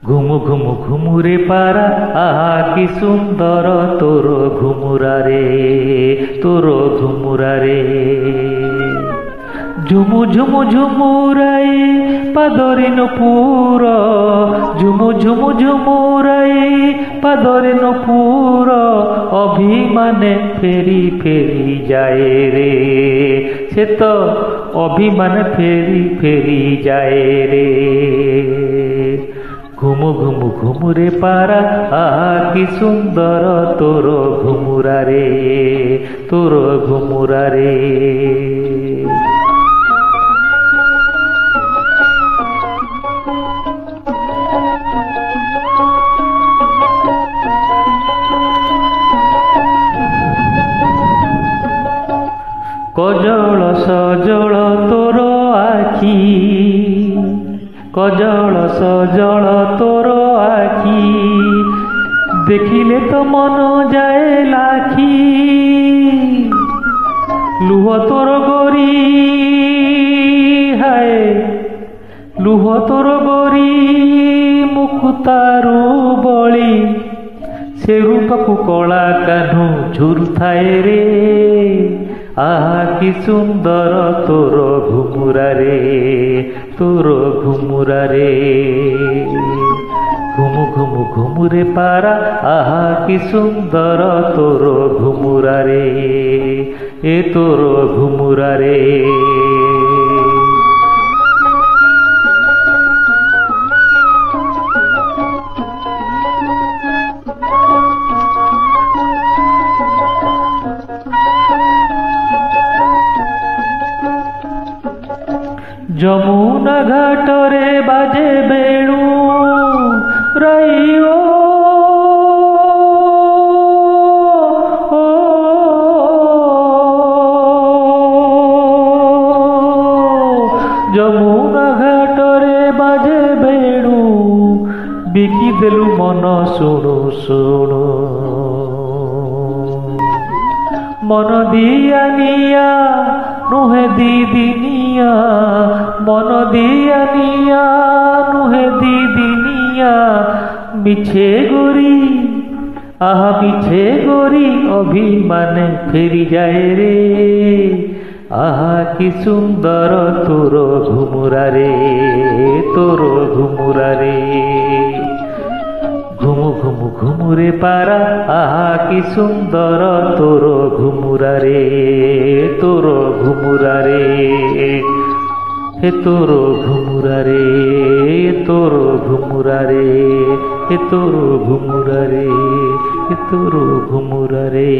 ঘুমু ঘুমু ঘুমুরে পারা আহা কি সুন্দর তোর ঘুমুরারে, তোর ঘুমুরারে। ঝুমু ঝুমু ঝুমুরাই পাদরে নপুর, ঝুমু ঝুমু ঝুমুরাই পাদরে নপুর, অভিমানে ফেরি ফেরি যায় রে, সে তো অভিমানে ফেরি ফেরি যায় রে। ঘুমু ঘুমু ঘুমুরে পারা আহা কি সুন্দর তোর ঘুমুরারে, তোর ঘুমুরারে। কজল সজল তোর আখি, কজল সজল তোর আখি, দেখিলে তো মন যায় লাখি। লুহ তোর গরি হায়, লুহ তোর গরি মুকুতারু বଳି, ସେ ରୂପକୁ କଳା କାହ୍ନୁ ଝୁରୁଥାଏ ରେ। ଆହା କି ସୁନ୍ଦର ତୋର ଘୁମୁରାରେ, ତୋର ଘୁମୁରାରେ। ଘୁମୁ ଘୁମୁ ଘୁମୁରେ ପାରା ଆହା କି ସୁନ୍ଦର ତୋର ଘୁମୁରାରେ, ଏ ତୋର ଘୁମୁରାରେ। যমুনা ঘাটরে বাজে বেণু রাইও, যমুনা ঘাটরে বাজে বেণু, বিকি দেলু মন শুণু শুণু। মন দিয়া নিয়া নুহে দিদিনিয়া, মন দিয়া নিয়া নুহে দিদিনিয়া। মিছে গরি আহা মিছে গরি অভিমানে ফেরি যায় রে। আহা কি সুন্দর তোর ঘুমুরারে, তোর ঘুমুরারে। ঘুমু ঘুমু ঘুমুরে পারা আহা কি সুন্দর তোর ঘুমুরারে, তোর ঘুমুরারে। হে তোর ঘুমুরারে, তোর ঘুমুরারে, হে তোর ঘুমুরারে, হে তোর ঘুমুরারে।